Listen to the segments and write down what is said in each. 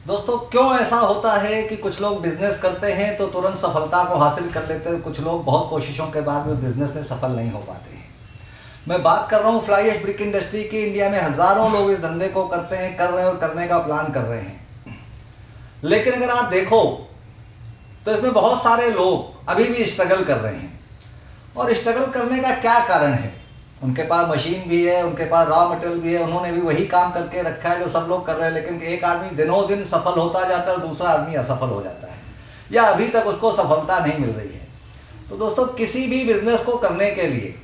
दोस्तों, क्यों ऐसा होता है कि कुछ लोग बिजनेस करते हैं तो तुरंत सफलता को हासिल कर लेते हैं, कुछ लोग बहुत कोशिशों के बाद भी उस बिजनेस में सफल नहीं हो पाते हैं। मैं बात कर रहा हूँ फ्लाई ऐश ब्रिक इंडस्ट्री की। इंडिया में हज़ारों लोग इस धंधे को करते हैं, कर रहे हैं और करने का प्लान कर रहे हैं। लेकिन अगर आप देखो तो इसमें बहुत सारे लोग अभी भी स्ट्रगल कर रहे हैं। और स्ट्रगल करने का क्या कारण है? उनके पास मशीन भी है, उनके पास रॉ मटेरियल भी है, उन्होंने भी वही काम करके रखा है जो सब लोग कर रहे हैं। लेकिन एक आदमी दिनों दिन सफल होता जाता है और दूसरा आदमी असफल हो जाता है, या अभी तक उसको सफलता नहीं मिल रही है। तो दोस्तों, किसी भी बिजनेस को करने के लिए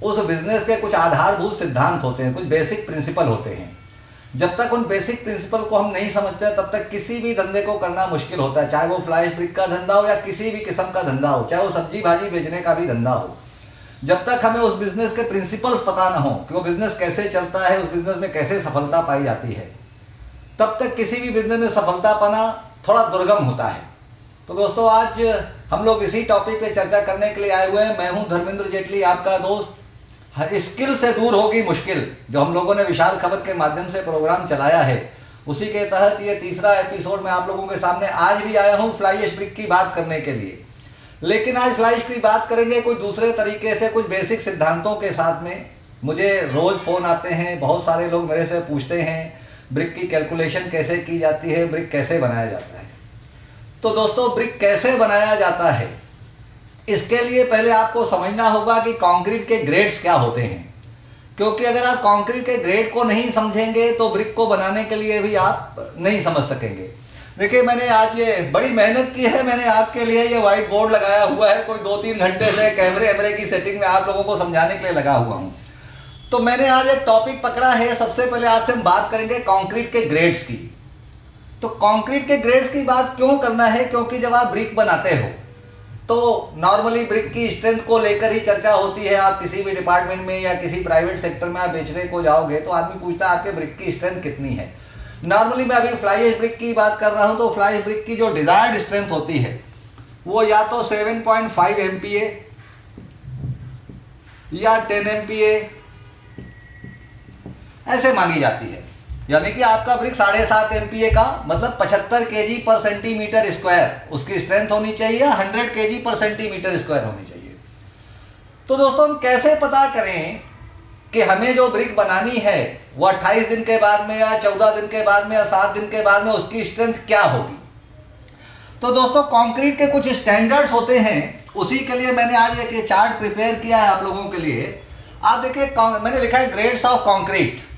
उस बिजनेस के कुछ आधारभूत सिद्धांत होते हैं, कुछ बेसिक प्रिंसिपल होते हैं। जब तक उन बेसिक प्रिंसिपल को हम नहीं समझते तब तक किसी भी धंधे को करना मुश्किल होता है, चाहे वो फ्लाई ऐश ब्रिक का धंधा हो या किसी भी किस्म का धंधा हो, चाहे वो सब्जी भाजी बेचने का भी धंधा हो। जब तक हमें उस बिज़नेस के प्रिंसिपल्स पता ना हो कि वो बिज़नेस कैसे चलता है, उस बिज़नेस में कैसे सफलता पाई जाती है, तब तक किसी भी बिज़नेस में सफलता पाना थोड़ा दुर्गम होता है। तो दोस्तों, आज हम लोग इसी टॉपिक पे चर्चा करने के लिए आए हुए हैं। मैं हूं धर्मेंद्र जेटली, आपका दोस्त। स्किल से दूर होगी मुश्किल, जो हम लोगों ने विशाल खबर के माध्यम से प्रोग्राम चलाया है, उसी के तहत ये तीसरा एपिसोड मैं आप लोगों के सामने आज भी आया हूँ फ्लाई ऐश ब्रिक की बात करने के लिए। लेकिन आज फ्लाई ऐश की बात करेंगे कुछ दूसरे तरीके से, कुछ बेसिक सिद्धांतों के साथ में। मुझे रोज़ फ़ोन आते हैं, बहुत सारे लोग मेरे से पूछते हैं ब्रिक की कैलकुलेशन कैसे की जाती है, ब्रिक कैसे बनाया जाता है। तो दोस्तों, ब्रिक कैसे बनाया जाता है, इसके लिए पहले आपको समझना होगा कि कंक्रीट के ग्रेड्स क्या होते हैं। क्योंकि अगर आप कंक्रीट के ग्रेड को नहीं समझेंगे तो ब्रिक को बनाने के लिए भी आप नहीं समझ सकेंगे। देखिए, मैंने आज ये बड़ी मेहनत की है, मैंने आपके लिए ये वाइट बोर्ड लगाया हुआ है। कोई 2-3 घंटे से कैमरे की सेटिंग में आप लोगों को समझाने के लिए लगा हुआ हूँ। तो मैंने आज एक टॉपिक पकड़ा है। सबसे पहले आपसे हम बात करेंगे कंक्रीट के ग्रेड्स की। तो कंक्रीट के ग्रेड्स की बात क्यों करना है? क्योंकि जब आप ब्रिक बनाते हो तो नॉर्मली ब्रिक की स्ट्रेंथ को लेकर ही चर्चा होती है। आप किसी भी डिपार्टमेंट में या किसी प्राइवेट सेक्टर में आप बेचने को जाओगे तो आदमी पूछता है आपके ब्रिक की स्ट्रेंथ कितनी है। नॉर्मली मैं अभी फ्लाई ऐश ब्रिक की बात कर रहा हूं, तो फ्लाई ऐश ब्रिक की जो डिज़ायर्ड स्ट्रेंथ होती है वो या तो 7.5 MPa या 10 MPa ऐसे मांगी जाती है। यानी कि आपका ब्रिक 7.5 MPa का मतलब 75 kg पर सेंटीमीटर स्क्वायर उसकी स्ट्रेंथ होनी चाहिए, 100 kg पर सेंटीमीटर स्क्वायर होनी चाहिए। तो दोस्तों, हम कैसे पता करें कि हमें जो ब्रिक बनानी है वो 28 दिन के बाद में या 14 दिन के बाद में या 7 दिन के बाद में उसकी स्ट्रेंथ क्या होगी? तो दोस्तों, कंक्रीट के कुछ स्टैंडर्ड्स होते हैं, उसी के लिए मैंने आज एक चार्ट प्रिपेयर किया है आप लोगों के लिए। आप देखिए, मैंने लिखा है ग्रेड्स ऑफ कंक्रीट।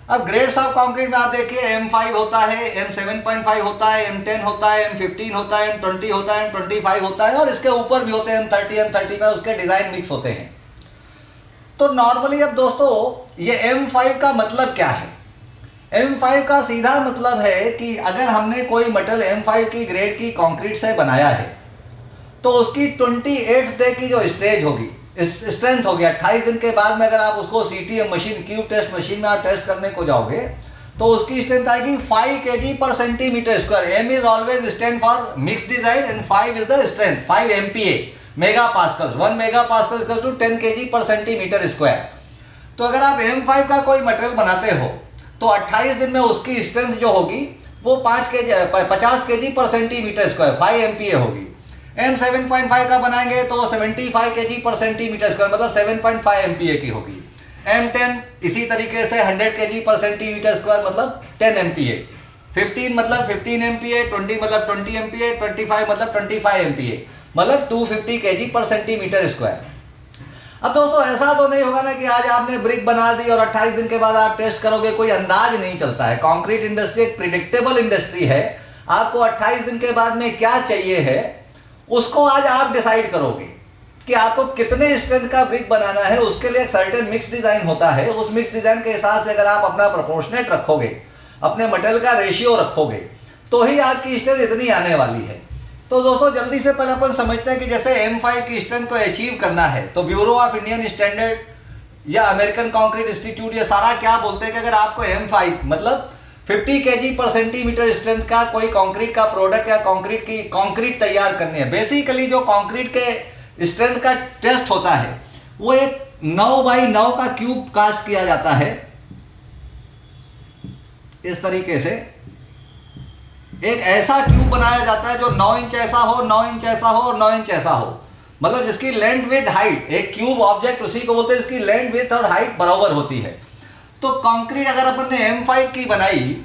अब ग्रेड्स ऑफ कंक्रीट में आप देखिए M5 होता है, M7.5 होता है, M10 होता है, M15 होता है, M20 होता है, M25 होता है और इसके ऊपर भी होते हैं M30, M35। उसके डिज़ाइन मिक्स होते हैं। तो नॉर्मली अब दोस्तों, ये M5 का मतलब क्या है? M5 का सीधा मतलब है कि अगर हमने कोई मटेरियल M5 की ग्रेड की कंक्रीट से बनाया है तो उसकी 28 डे की जो स्टेज होगी, स्ट्रेंथ होगी, 28 दिन के बाद में अगर आप उसको CTM machine, cube test machine में आप टेस्ट करने को जाओगे तो उसकी स्ट्रेंथ आएगी 5 kg per centimetre square. M is always stand for mix design and 5 is the strength, 5 MPa mega pascals, 1 mega pascal equal to 10 kg per centimetre square. तो अगर आप M5 का कोई मटेरियल बनाते हो तो 28 दिन में उसकी स्ट्रेंथ जो होगी वो 50 kg per centimetre square, 5 MPa होगी। M7.5 का बनाएंगे तो वो 75 kg पर सेंटीमीटर स्क्वायर मतलब 7.5 MPa की होगी। M10 इसी तरीके से 100 kg पर सेंटीमीटर स्क्वायर मतलब 10 MPa। 15 मतलब 15 MPa, 20 मतलब 20 MPa, 25 मतलब 25 MPa मतलब 250 kg पर सेंटीमीटर स्क्वायर। अब दोस्तों, ऐसा तो नहीं होगा ना कि आज आपने ब्रिक बना दी और 28 दिन के बाद आप टेस्ट करोगे, कोई अंदाज नहीं चलता है। कंक्रीट इंडस्ट्री एक प्रिडिक्टेबल इंडस्ट्री है। आपको 28 दिन के बाद में क्या चाहिए है उसको आज आप डिसाइड करोगे कि आपको कितने स्ट्रेंथ का ब्रिक बनाना है। उसके लिए एक सर्टेन मिक्स डिज़ाइन होता है। उस मिक्स डिज़ाइन के हिसाब से अगर आप अपना प्रोपोर्शनेट रखोगे, अपने मटेरियल का रेशियो रखोगे, तो ही आपकी स्ट्रेंथ इतनी आने वाली है। तो दोस्तों, जल्दी से पहले अपन समझते हैं कि जैसे M5 की स्ट्रेंथ को अचीव करना है तो ब्यूरो ऑफ इंडियन स्टैंडर्ड या अमेरिकन कंक्रीट इंस्टीट्यूट ये सारा क्या बोलते हैं कि अगर आपको M5 मतलब 50 kg पर सेंटीमीटर स्ट्रेंथ का कोई कंक्रीट का प्रोडक्ट या कंक्रीट तैयार करनी है। बेसिकली जो कंक्रीट के स्ट्रेंथ का टेस्ट होता है वो एक 9x9 का क्यूब कास्ट किया जाता है। इस तरीके से एक ऐसा क्यूब बनाया जाता है जो 9 इंच ऐसा हो, 9 इंच ऐसा हो और 9 इंच ऐसा हो, मतलब जिसकी लेंथ विड्थ हाइट, एक क्यूब ऑब्जेक्ट उसी को बोलते हैं जिसकी लेंथ विड्थ और हाइट बराबर होती है। तो कंक्रीट अगर अपन ने M5 की बनाई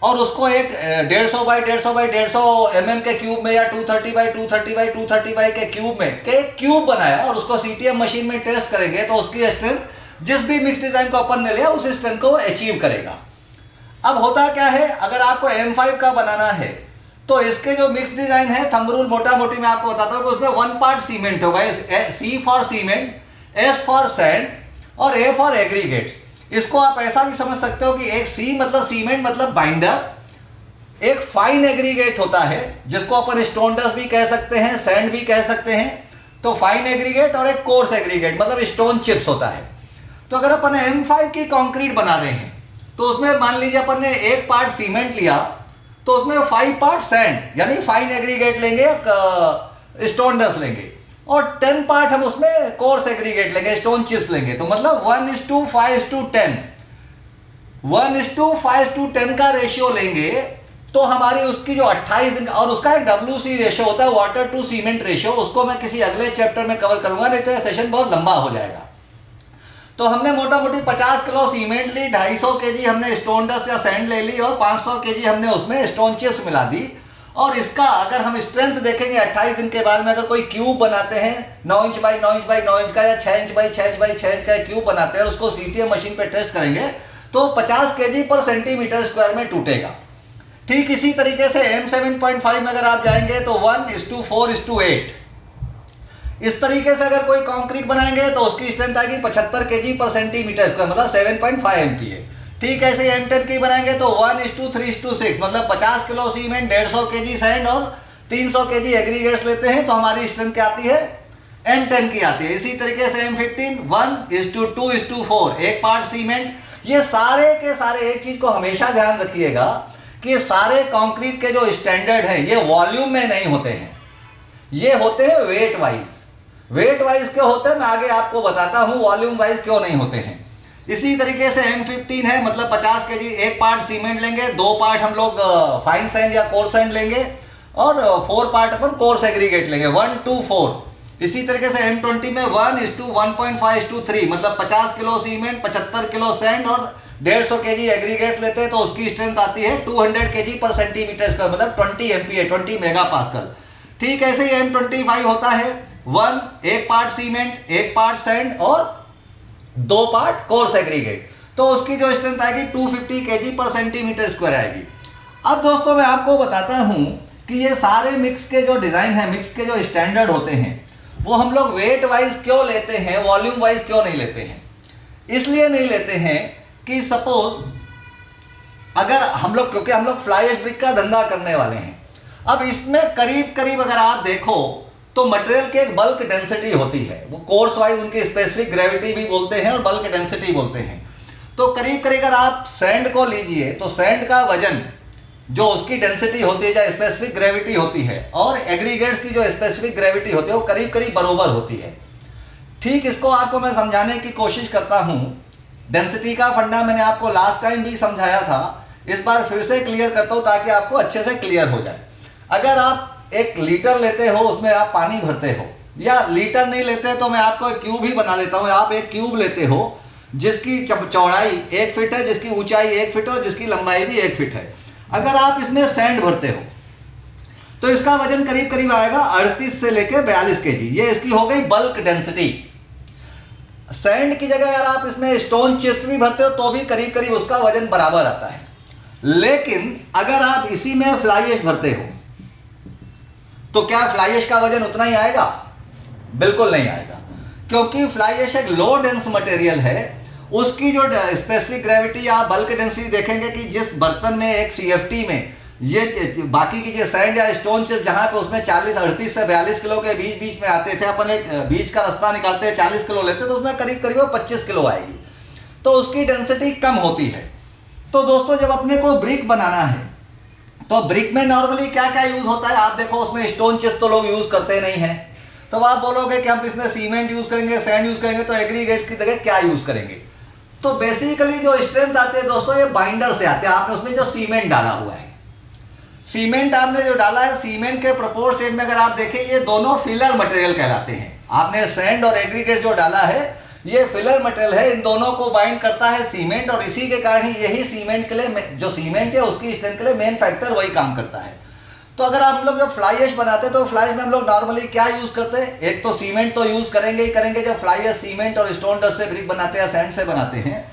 और उसको एक 150 बाई 150 बाई 150 mm के क्यूब में या 230 बाई 230 बाई 230 बाई के क्यूब में के क्यूब बनाया और उसको CTM मशीन में टेस्ट करेंगे तो उसकी स्ट्रेंथ जिस भी मिक्स डिज़ाइन को अपन ने लिया उस स्ट्रेंथ को वो अचीव करेगा। अब होता क्या है, अगर आपको M5 का बनाना है तो इसके जो मिक्स डिज़ाइन है, थंब रूल मोटा मोटी मैं आपको बताता हूँ कि उसमें 1 पार्ट सीमेंट होगा, C for cement, S for sand और A फॉर एग्रीगेट्स। इसको आप ऐसा भी समझ सकते हो कि एक C मतलब सीमेंट मतलब बाइंडर, एक फाइन एग्रीगेट होता है जिसको अपन स्टोन डस्ट भी कह सकते हैं, सैंड भी कह सकते हैं, तो फाइन एग्रीगेट, और एक कोर्स एग्रीगेट मतलब स्टोन चिप्स होता है। तो अगर अपन M5 की कंक्रीट बना रहे हैं तो उसमें मान लीजिए अपन ने 1 पार्ट सीमेंट लिया तो उसमें 5 पार्ट सैंड यानी फाइन एग्रीगेट लेंगे, स्टोन डस्ट लेंगे, और 10 पार्ट हम उसमें कोर्स एग्रीगेट लेंगे, स्टोन चिप्स लेंगे। तो मतलब 1:5:10, 1:5:10 का रेशियो लेंगे तो हमारी उसकी जो 28 दिन, और उसका एक WC रेशियो होता है, वाटर टू सीमेंट रेशियो, उसको मैं किसी अगले चैप्टर में कवर करूंगा, नहीं तो यह सेशन बहुत लंबा हो जाएगा। तो हमने मोटा मोटी 50 किलो सीमेंट ली, 250 kg हमने स्टोन डस्ट या सैंड ले ली और 500 kg हमने उसमें स्टोन चिप्स मिला दी। और इसका अगर हम स्ट्रेंथ देखेंगे 28 दिन के बाद में, अगर कोई क्यूब बनाते हैं 9 inch by 9 inch by 9 inch का या 6 inch by 6 inch by 6 inch का क्यूब बनाते हैं और उसको CTM मशीन पे टेस्ट करेंगे तो 50 kg पर सेंटीमीटर स्क्वायर में टूटेगा। ठीक इसी तरीके से M7.5 में अगर आप जाएंगे तो 1:4:8। इस तरीके से अगर कोई कंक्रीट बनाएंगे तो उसकी स्ट्रेंथ आएगी 75 kg पर सेंटीमीटर स्क्वायर मतलब 7.5 MPa। ठीक ऐसे M10 की बनाएंगे तो 1:3:6 मतलब 50 किलो सीमेंट, 150 kg सैंड और 300 kg एग्रीगेट्स लेते हैं तो हमारी स्ट्रेंथ क्या आती है, M10 की आती है। इसी तरीके से M15 1:2:4, 1 पार्ट सीमेंट। ये सारे के सारे एक चीज़ को हमेशा ध्यान रखिएगा कि सारे कंक्रीट के जो स्टैंडर्ड हैं ये वॉल्यूम में नहीं होते हैं, ये होते हैं वेट वाइज। वेट वाइज क्यों होते हैं मैं आगे आपको बताता हूँ, वॉल्यूम वाइज क्यों नहीं होते हैं। इसी तरीके से M15 है, मतलब 50 kg, 1 पार्ट सीमेंट लेंगे, 2 पार्ट हम लोग फाइन सैंड या कोर्स सैंड लेंगे और 4 पार्ट अपन कोर्स एग्रीगेट लेंगे, 1:4। इसी तरीके से M20 में 1:1.5:3 मतलब 50 किलो सीमेंट, 75 किलो सैंड और 150 kg एग्रीगेट लेते हैं तो उसकी स्ट्रेंथ आती है 200 kg पर सेंटीमीटर स्क्वायर मतलब 20 MPa, 20 मेगापास्कल। ठीक ऐसे ही M25 होता है 1 पार्ट सीमेंट, 1 पार्ट सैंड और 2 पार्ट कोर्स एग्रीगेट, तो उसकी जो स्ट्रेंथ आएगी 250 kg पर सेंटीमीटर स्क्वायर आएगी। अब दोस्तों मैं आपको बताता हूँ कि ये सारे मिक्स के जो डिज़ाइन है, मिक्स के जो स्टैंडर्ड होते हैं वो हम लोग वेट वाइज क्यों लेते हैं, वॉल्यूम वाइज क्यों नहीं लेते हैं। इसलिए नहीं लेते हैं कि सपोज अगर हम लोग, क्योंकि हम लोग फ्लाई ऐश ब्रिक का धंधा करने वाले हैं, अब इसमें करीब करीब अगर आप देखो तो मटेरियल की एक बल्क डेंसिटी होती है, वो कोर्स वाइज उनकी स्पेसिफिक ग्रेविटी भी बोलते हैं और बल्क डेंसिटी बोलते हैं। तो करीब करीब अगर आप सैंड को लीजिए तो सैंड का वजन जो उसकी डेंसिटी होती है, जो स्पेसिफिक ग्रेविटी होती है, और एग्रीगेट्स की जो स्पेसिफिक ग्रेविटी होती है वो करीब करीब बराबर होती है। ठीक इसको आपको मैं समझाने की कोशिश करता हूँ। डेंसिटी का फंडा मैंने आपको लास्ट टाइम भी समझाया था, इस बार फिर से क्लियर करता हूँ ताकि आपको अच्छे से क्लियर हो जाए। अगर आप 1 लीटर लेते हो उसमें आप पानी भरते हो, या लीटर नहीं लेते तो मैं आपको एक क्यूब ही बना देता हूँ। आप एक क्यूब लेते हो जिसकी चौड़ाई 1 फीट है, जिसकी ऊंचाई 1 फीट है और जिसकी लंबाई भी 1 फीट है। अगर आप इसमें सैंड भरते हो तो इसका वजन करीब करीब आएगा 38 से लेकर 42 kg। ये इसकी हो गई बल्क डेंसिटी। सैंड की जगह अगर आप इसमें स्टोन चिप्स भी भरते हो तो भी करीब करीब उसका वजन बराबर आता है। लेकिन अगर आप इसी में फ्लाई ऐश भरते हो तो क्या फ्लाई ऐश का वजन उतना ही आएगा? बिल्कुल नहीं आएगा, क्योंकि फ्लाई ऐश एक लो डेंस मटेरियल है। उसकी जो स्पेसिफिक ग्रेविटी या बल्क डेंसिटी देखेंगे कि जिस बर्तन में एक CFT में ये बाकी की जो सैंड या स्टोन चिप जहाँ पे उसमें 38 से 42 किलो के बीच में आते थे, अपन एक बीच का रास्ता निकालते हैं 40 किलो लेते तो उसमें करीब करीब 25 किलो आएगी, तो उसकी डेंसिटी कम होती है। तो दोस्तों जब अपने को ब्रिक बनाना है तो ब्रिक में नॉर्मली क्या क्या यूज़ होता है, आप देखो उसमें स्टोन चिप्स तो लोग यूज़ करते नहीं हैं। तो आप बोलोगे कि हम इसमें सीमेंट यूज़ करेंगे, सैंड यूज़ करेंगे, तो एग्रीगेट्स की जगह क्या यूज़ करेंगे। तो बेसिकली जो स्ट्रेंथ आते हैं दोस्तों ये बाइंडर से आते हैं। आपने उसमें जो सीमेंट डाला हुआ है, सीमेंट आपने जो डाला है, सीमेंट के प्रपोज स्टेट में अगर आप देखें ये दोनों फिलर मटेरियल कहलाते हैं। आपने सैंड और एग्रीगेट जो डाला है ये फिलर मटेरियल है, इन दोनों को बाइंड करता है सीमेंट, और इसी के कारण ही यही सीमेंट के लिए जो सीमेंट है उसकी स्ट्रेंथ के लिए मेन फैक्टर वही काम करता है। तो अगर हम लोग जब फ्लाई ऐश बनाते हैं तो फ्लाई ऐश में हम लोग नॉर्मली क्या यूज़ करते हैं, एक तो सीमेंट तो यूज़ करेंगे ही करेंगे, जब फ्लाई ऐश सीमेंट और स्टोन डस्ट से ब्रिक बनाते हैं, सैंड से बनाते हैं।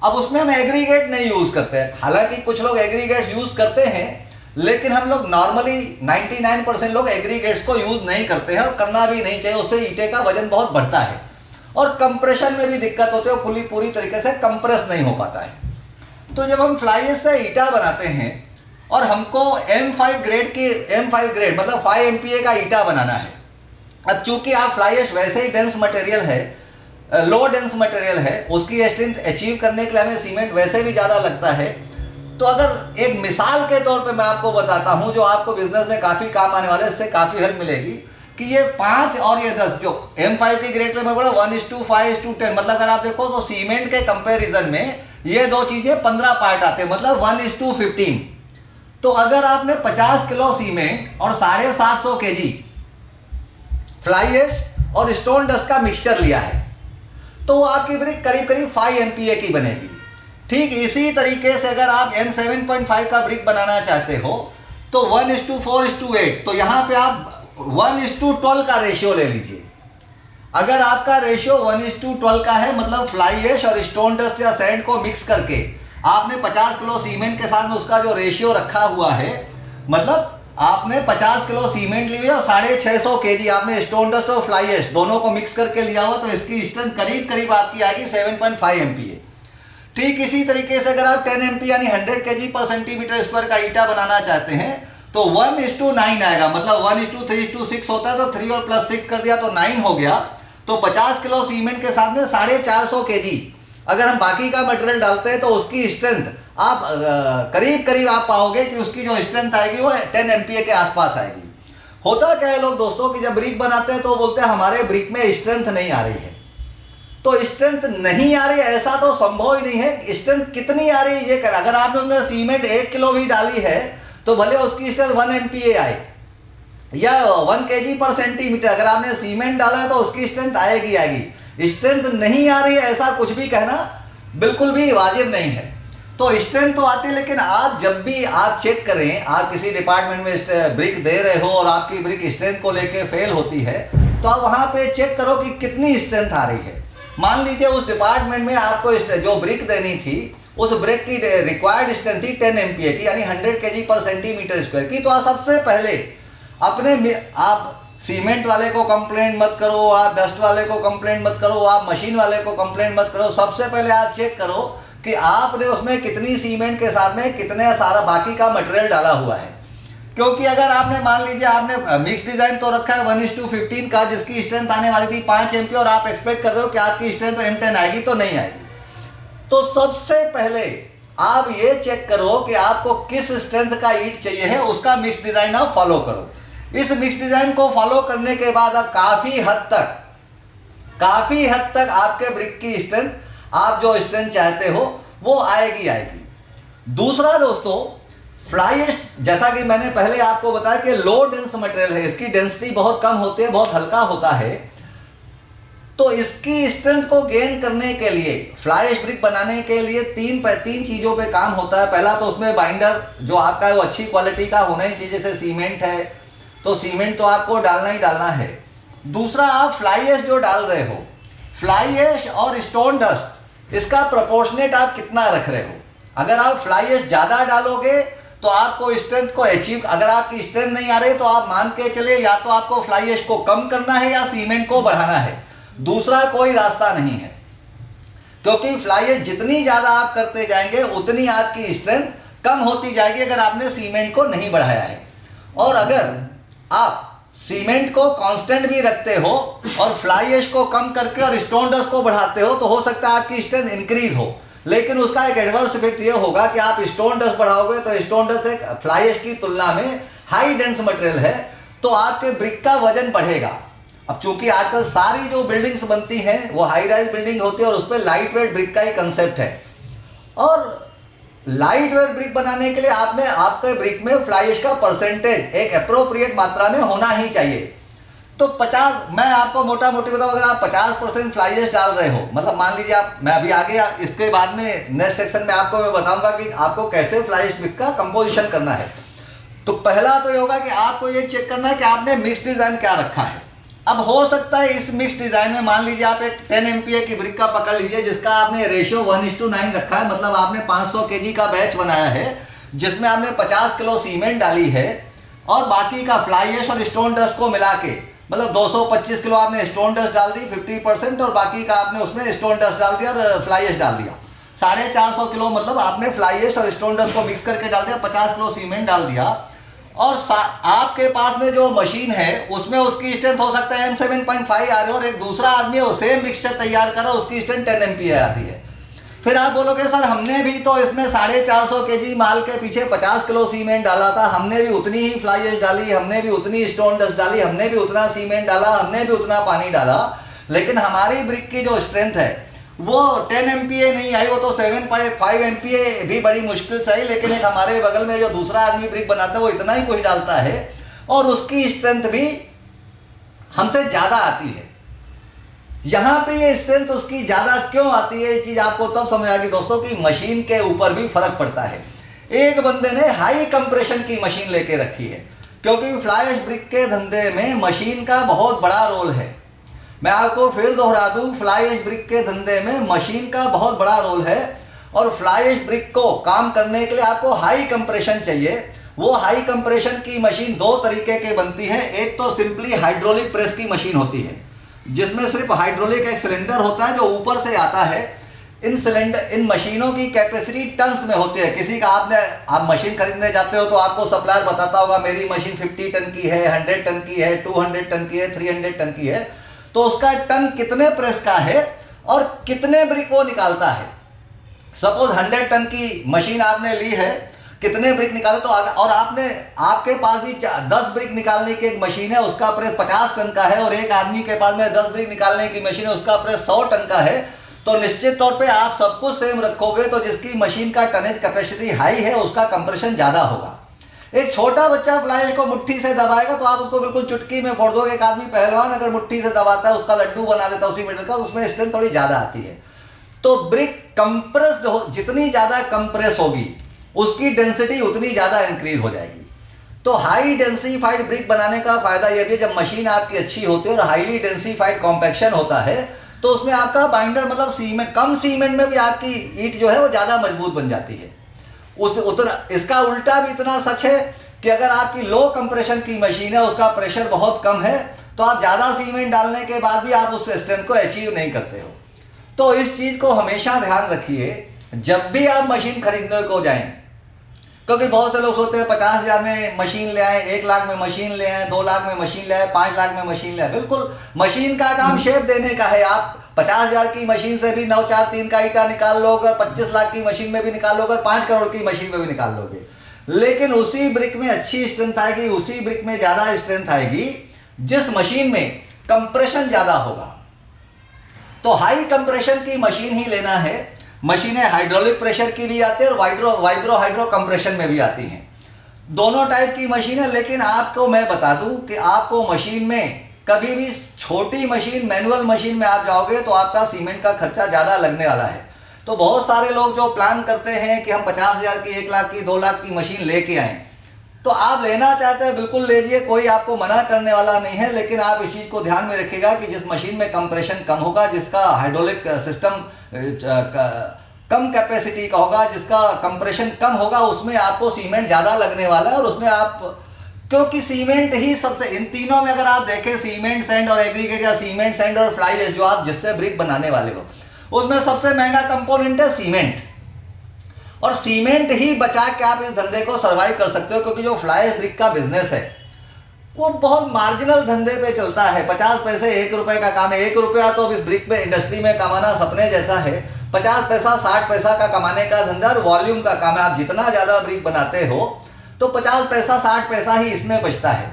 अब उसमें हम एग्रीगेट नहीं यूज़ करते हैं, हालांकि कुछ लोग एग्रीगेट्स यूज़ करते हैं, लेकिन हम लोग नॉर्मली 99% लोग एग्रीगेट्स को यूज़ नहीं करते हैं और करना भी नहीं चाहिए। उससे ईंटे का वजन बहुत बढ़ता है और कंप्रेशन में भी दिक्कत होती है, पूरी तरीके से कंप्रेस नहीं हो पाता है। तो जब हम फ्लाई ऐश से ईंटा बनाते हैं और हमको M5 ग्रेड मतलब 5 MPa का ईंटा बनाना है। अब चूंकि आप फ्लाई ऐश वैसे ही डेंस मटेरियल है, लो डेंस मटेरियल है, उसकी स्ट्रेंथ अचीव करने के लिए हमें सीमेंट वैसे भी ज़्यादा लगता है। तो अगर एक मिसाल के तौर पे मैं आपको बताता हूँ जो आपको बिजनेस में काफ़ी काम आने वाला है, इससे काफ़ी हेल्प मिलेगी, कि ये 5 और ये 10 जो M5 की ग्रेड में बोला 1:5:10, मतलब अगर आप देखो तो सीमेंट के कंपैरिजन में ये दो चीज़ें 15 पार्ट आते हैं, मतलब 1:15। तो अगर आपने 50 किलो सीमेंट और 750 kg फ्लाई ऐश और स्टोन डस्ट का मिक्सचर लिया है तो वो आपकी ब्रिक करीब करीब 5 MPa की बनेगी। ठीक इसी तरीके से अगर आप M7.5 का ब्रिक बनाना चाहते हो तो 1:4:8, तो यहाँ पे आप 1:12 का रेशियो ले लीजिए। अगर आपका रेशियो 1:12 का है, मतलब फ्लाई ऐश और स्टोन डस्ट या सैंड को मिक्स करके आपने 50 किलो सीमेंट के साथ में उसका जो रेशियो रखा हुआ है, मतलब आपने 50 किलो सीमेंट ली और 650 kg आपने स्टोन डस्ट और फ्लाई ऐश दोनों को मिक्स करके लिया हुआ, तो इसकी स्ट्रेंथ करीब करीब आपकी आएगी 7.5 MPa। ठीक इसी तरीके से अगर आप 10 MP यानी 100 kg पर सेंटीमीटर स्क्वायर का ईंटा बनाना चाहते हैं तो 1:9 आएगा, मतलब 1:3:6 होता है, तो 3 और प्लस 6 कर दिया तो 9 हो गया। तो 50 किलो सीमेंट के साथ में 450 kg अगर हम बाकी का मटेरियल डालते हैं तो उसकी स्ट्रेंथ आप करीब करीब आप पाओगे कि उसकी जो स्ट्रेंथ आएगी वो 10 MPa के आसपास आएगी। होता क्या है लोग दोस्तों कि जब ब्रिक बनाते हैं तो बोलते हैं हमारे ब्रिक में स्ट्रेंथ नहीं आ रही है। तो स्ट्रेंथ नहीं आ रही है ऐसा तो संभव ही नहीं है। स्ट्रेंथ कितनी आ रही है ये कर, अगर आपने उसमें सीमेंट 1 किलो भी डाली है तो भले उसकी स्ट्रेंथ 1 MPa आए या 1 kg पर सेंटीमीटर, अगर आपने सीमेंट डाला है तो उसकी स्ट्रेंथ आएगी। स्ट्रेंथ नहीं आ रही है ऐसा कुछ भी कहना बिल्कुल भी वाजिब नहीं है। तो स्ट्रेंथ तो आती है, लेकिन आप जब भी आप चेक करें, आप किसी डिपार्टमेंट में ब्रिक दे रहे हो और आपकी ब्रिक स्ट्रेंथ को लेके फेल होती है तो आप वहाँ पे चेक करो कि कितनी स्ट्रेंथ आ रही है। मान लीजिए उस डिपार्टमेंट में आपको जो ब्रिक देनी थी उस ब्रिक की रिक्वायर्ड स्ट्रेंथ थी 10 MPa की, यानी 100 kg पर सेंटीमीटर स्क्वायर की। तो आप सबसे पहले अपने आप सीमेंट वाले को कंप्लेंट मत करो, आप डस्ट वाले को कंप्लेंट मत करो, आप मशीन वाले को कंप्लेंट मत करो। सबसे पहले आप चेक करो कि आपने उसमें कितनी सीमेंट के साथ में कितने सारा बाकी का मटेरियल डाला हुआ है। क्योंकि अगर आपने मान लीजिए आपने मिक्स डिज़ाइन तो रखा है 1:15 का, जिसकी स्ट्रेंथ आने वाली थी 5 MPa, और आप एक्सपेक्ट कर रहे हो कि आपकी स्ट्रेंथ M10 आएगी, तो नहीं आएगी। तो सबसे पहले आप ये चेक करो कि आपको किस स्ट्रेंथ का ईंट चाहिए है, उसका मिक्स डिज़ाइन आप फॉलो करो। इस मिक्स डिज़ाइन को फॉलो करने के बाद आप काफ़ी हद तक आपके ब्रिक की स्ट्रेंथ, आप जो स्ट्रेंथ चाहते हो वो आएगी। दूसरा दोस्तों, फ्लाई ऐश जैसा कि मैंने पहले आपको बताया कि लो डेंस मटेरियल है, इसकी डेंसिटी बहुत कम होती है, बहुत हल्का होता है। तो इसकी स्ट्रेंथ को गेन करने के लिए फ्लाई ऐश ब्रिक बनाने के लिए तीन चीज़ों पे काम होता है। पहला तो उसमें बाइंडर जो आपका है वो अच्छी क्वालिटी का होना ही चाहिए, जैसे सीमेंट है तो सीमेंट तो आपको डालना ही डालना है। दूसरा, आप फ्लाई ऐश जो डाल रहे हो, फ्लाई ऐश और स्टोन डस्ट, इसका प्रोपोर्शनेट आप कितना रख रहे हो। अगर आप फ्लाई ऐश ज़्यादा डालोगे तो आपको स्ट्रेंथ को अचीव, अगर आपकी स्ट्रेंथ नहीं आ रही तो आप मान के चले या तो आपको फ्लाई ऐश को कम करना है या सीमेंट को बढ़ाना है, दूसरा कोई रास्ता नहीं है। क्योंकि फ्लाई ऐश जितनी ज़्यादा आप करते जाएंगे उतनी आपकी स्ट्रेंथ कम होती जाएगी अगर आपने सीमेंट को नहीं बढ़ाया है। और अगर आप सीमेंट को कांस्टेंट भी रखते हो और फ्लाई ऐश को कम करके और स्टोन डस्ट को बढ़ाते हो तो हो सकता है आपकी स्ट्रेंथ इंक्रीज हो। लेकिन उसका एक एडवर्स इफेक्ट ये होगा कि आप स्टोन डस्ट बढ़ाओगे तो स्टोन डस्ट एक फ्लाई ऐश की तुलना में हाई डेंस मटेरियल है, तो आपके ब्रिक का वजन बढ़ेगा। अब चूंकि आजकल सारी जो बिल्डिंग्स बनती हैं वो हाई राइज बिल्डिंग होती है और उस पर लाइट वेट ब्रिक का ही कंसेप्ट है। और लाइट वेट ब्रिक बनाने के लिए आपके ब्रिक में फ्लाई ऐश का परसेंटेज एक अप्रोप्रिएट मात्रा में होना ही चाहिए। तो 50, मैं आपको मोटा मोटी बताऊँ, अगर आप 50% फ्लाई ऐश डाल रहे हो, मतलब मान लीजिए आप, मैं अभी आगे इसके बाद में नेक्स्ट सेक्शन में आपको मैं बताऊंगा कि आपको कैसे फ्लाई ऐश ब्रिक का कंपोजिशन करना है। तो पहला तो ये होगा कि आपको ये चेक करना है कि आपने मिक्स डिज़ाइन क्या रखा है। अब हो सकता है इस मिक्स डिज़ाइन में मान लीजिए आप एक 10 MPa की ब्रिक का पकड़ लीजिए जिसका आपने रेशियो 1:9 रखा है, मतलब आपने 500 kg का बैच बनाया है जिसमें आपने 50 किलो सीमेंट डाली है और बाकी का फ्लाई ऐश और स्टोन डस्ट को मिला के, मतलब 225 किलो आपने स्टोन डस्ट डाल दी 50% और बाकी का आपने उसमें स्टोन डस्ट डाल दिया और फ्लाई ऐश डाल दिया 450 किलो, मतलब आपने फ्लाई ऐश और स्टोन डस्ट को मिक्स करके डाल दिया, 50 किलो सीमेंट डाल दिया। और आपके पास में जो मशीन है उसमें उसकी स्ट्रेंथ हो सकता है M7.5 आ रही है और एक दूसरा आदमी वो सेम मिक्सचर तैयार कर रहा है, उसकी स्ट्रेंथ 10 MPa आती है। फिर आप बोलोगे सर हमने भी तो इसमें 450 kg माल के पीछे 50 किलो सीमेंट डाला था, हमने भी उतनी ही फ्लाई ऐश डाली, हमने भी उतनी स्टोन डस्ट डाली, हमने भी उतना सीमेंट डाला, हमने भी उतना पानी डाला, लेकिन हमारी ब्रिक की जो स्ट्रेंथ है वो 10 MPa नहीं आई, वो तो 7.5 MPa भी बड़ी मुश्किल से आई। लेकिन एक हमारे बगल में जो दूसरा आदमी ब्रिक बनाता है वो इतना ही कुछ डालता है और उसकी स्ट्रेंथ भी हमसे ज़्यादा आती है। यहाँ पे ये स्ट्रेंथ उसकी ज़्यादा क्यों आती है, ये चीज़ आपको तब समझ आएगी दोस्तों कि मशीन के ऊपर भी फर्क पड़ता है। एक बंदे ने हाई कंप्रेशन की मशीन लेके रखी है, क्योंकि फ्लाई ऐश ब्रिक के धंधे में मशीन का बहुत बड़ा रोल है। मैं आपको फिर दोहरा दूं, फ्लाई ऐश ब्रिक के धंधे में मशीन का बहुत बड़ा रोल है और फ्लाई ऐश ब्रिक को काम करने के लिए आपको हाई कंप्रेशन चाहिए। वो हाई कंप्रेशन की मशीन दो तरीके के बनती है। एक तो सिंपली हाइड्रोलिक प्रेस की मशीन होती है जिसमें सिर्फ हाइड्रोलिक एक सिलेंडर होता है जो ऊपर से आता है। इन मशीनों की कैपेसिटी टन्स में होती है। किसी का आप मशीन खरीदने जाते हो तो आपको सप्लायर बताता होगा मेरी मशीन 50 टन की है, 100 टन की है, 200 टन की है, 300 टन की है। तो उसका टन कितने प्रेस का है और कितने ब्रिक वो निकालता है। सपोज 100 टन की मशीन आपने ली है, कितने ब्रिक निकाले तो और आपके पास भी 10 ब्रिक निकालने की एक मशीन है, उसका प्रेस 50 टन का है और एक आदमी के पास में 10 ब्रिक निकालने की मशीन है, उसका प्रेस 100 टन का है। तो निश्चित तौर पे आप सब कुछ सेम रखोगे तो जिसकी मशीन का टनेज कैपेसिटी हाई है उसका कंप्रेशन ज़्यादा होगा। एक छोटा बच्चा फ्लाई ऐश को मुट्ठी से दबाएगा तो आप उसको बिल्कुल चुटकी में फोड़ दोगे। एक आदमी पहलवान अगर मुट्ठी से दबाता है उसका लड्डू बना देता है उसी मेटल का, उसमें स्ट्रेंथ थोड़ी ज़्यादा आती है। तो ब्रिक कंप्रेस्ड हो, जितनी ज़्यादा कंप्रेस होगी उसकी डेंसिटी उतनी ज़्यादा इंक्रीज हो जाएगी। तो हाई डेंसिफाइड ब्रिक बनाने का फ़ायदा यह भी है, जब मशीन आपकी अच्छी होती है और हाईली डेंसिफाइड कॉम्पैक्शन होता है तो उसमें आपका बाइंडर, मतलब सीमेंट, कम सीमेंट में भी आपकी ईंट जो है वो ज़्यादा मजबूत बन जाती है। इसका उल्टा भी इतना सच है कि अगर आपकी लो कंप्रेशन की मशीन है, उसका प्रेशर बहुत कम है, तो आप ज़्यादा सीमेंट डालने के बाद भी आप उस स्ट्रेंथ को अचीव नहीं करते हो। तो इस चीज़ को हमेशा ध्यान रखिए जब भी आप मशीन खरीदने को जाएं, क्योंकि बहुत से लोग सोचते हैं 50,000 में मशीन ले आए, 1 लाख में मशीन ले आए, 2 लाख में मशीन ले आए, 5 लाख में मशीन ले आए। बिल्कुल मशीन का काम शेप देने का है। आप 50,000 की मशीन से भी 943 का ईटा निकाल लोगे, 25 लाख की मशीन में भी निकाल लोगे, 5 करोड़ की मशीन में भी निकाल लोगे, लेकिन उसी ब्रिक में अच्छी स्ट्रेंथ आएगी, उसी ब्रिक में ज़्यादा स्ट्रेंथ आएगी जिस मशीन में कंप्रेशन ज़्यादा होगा। तो हाई कंप्रेशन की मशीन ही लेना है। मशीनें हाइड्रोलिक प्रेशर की भी आती है और वाइब्रो हाइड्रो कंप्रेशन में भी आती हैं। दोनों टाइप की मशीन है। लेकिन आपको मैं बता दूं कि आपको मशीन में कभी भी छोटी मशीन, मैनुअल मशीन में आप जाओगे तो आपका सीमेंट का खर्चा ज़्यादा लगने वाला है। तो बहुत सारे लोग जो प्लान करते हैं कि हम 50,000 की, 1 लाख की, 2 लाख की मशीन लेके आएँ, तो आप लेना चाहते हैं बिल्कुल लीजिए, कोई आपको मना करने वाला नहीं है। लेकिन आप इस चीज़ को ध्यान में रखिएगा कि जिस मशीन में कंप्रेशन कम होगा, जिसका हाइड्रोलिक सिस्टम कम कैपेसिटी का होगा, जिसका कंप्रेशन कम होगा, उसमें आपको सीमेंट ज़्यादा लगने वाला है। और उसमें आप, क्योंकि सीमेंट ही सबसे, इन तीनों में अगर आप देखें, सीमेंट, सैंड और एग्रीगेट, या सीमेंट, सैंड और फ्लाई ऐश, जो आप जिससे ब्रिक बनाने वाले हो, उसमें सबसे महंगा कंपोनेंट है सीमेंट। और सीमेंट ही बचा के आप इस धंधे को सर्वाइव कर सकते हो, क्योंकि जो फ्लाई ऐश ब्रिक का बिजनेस है वो बहुत मार्जिनल धंधे पे चलता है। 50 पैसे, 1 रुपये का काम है। 1 रुपया तो अब इस ब्रिक में, इंडस्ट्री में कमाना सपने जैसा है। 50 पैसा 60 पैसा का कमाने का धंधा और वॉल्यूम का काम है। आप जितना ज़्यादा ब्रिक बनाते हो तो 50 पैसा 60 पैसा ही इसमें बचता है।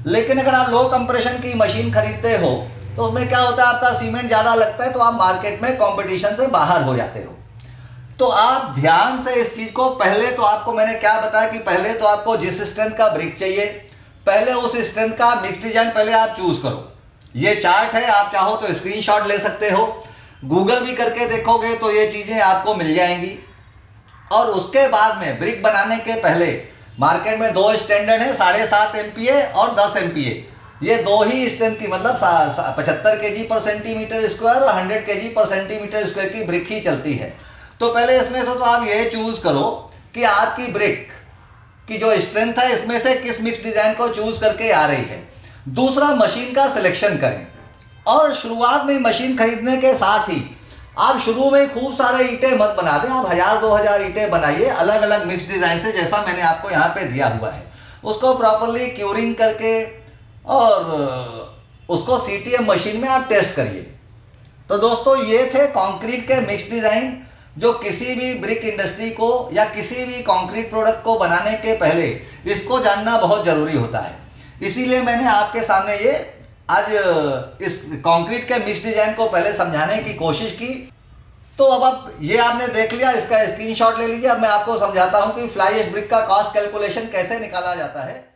लेकिन अगर आप लो कंप्रेशन की मशीन खरीदते हो तो उसमें क्या होता है, आपका सीमेंट ज़्यादा लगता है तो आप मार्केट में कंपटीशन से बाहर हो जाते हो। तो आप ध्यान से इस चीज़ को, पहले तो आपको मैंने क्या बताया कि पहले तो आपको जिस स्ट्रेंथ का ब्रिक चाहिए, पहले उस स्ट्रेंथ का मिक्स डिजाइन पहले आप चूज करो। ये चार्ट है, आप चाहो तो स्क्रीनशॉट ले सकते हो, गूगल भी करके देखोगे तो ये चीज़ें आपको मिल जाएंगी। और उसके बाद में ब्रिक बनाने के पहले मार्केट में दो स्टैंडर्ड है, 7.5 MPa और 10 MPa। ये दो ही स्ट्रेंथ की, मतलब 75 kg पर सेंटीमीटर स्क्वायर और 100 kg पर सेंटीमीटर स्क्वायर की ब्रिक ही चलती है। तो पहले इसमें से तो आप ये चूज करो कि आपकी ब्रिक की जो स्ट्रेंथ है इसमें से किस मिक्स डिजाइन को चूज करके आ रही है। दूसरा, मशीन का सिलेक्शन करें। और शुरुआत में मशीन खरीदने के साथ ही आप शुरू में खूब सारे ईंटें मत बना दें। आप 1000-2000 ईंटें बनाइए अलग अलग मिक्स डिजाइन से, जैसा मैंने आपको यहाँ पे दिया हुआ है। उसको प्रॉपरली क्यूरिंग करके और उसको CTM मशीन में आप टेस्ट करिए। तो दोस्तों, ये थे कंक्रीट के मिक्स डिजाइन जो किसी भी ब्रिक इंडस्ट्री को या किसी भी कंक्रीट प्रोडक्ट को बनाने के पहले इसको जानना बहुत ज़रूरी होता है। इसीलिए मैंने आपके सामने ये आज इस कंक्रीट के मिक्स डिजाइन को पहले समझाने की कोशिश की। तो अब आप ये आपने देख लिया, इसका स्क्रीनशॉट ले लीजिए। अब मैं आपको समझाता हूँ कि फ्लाई ऐश ब्रिक का कॉस्ट कैलकुलेशन कैसे निकाला जाता है।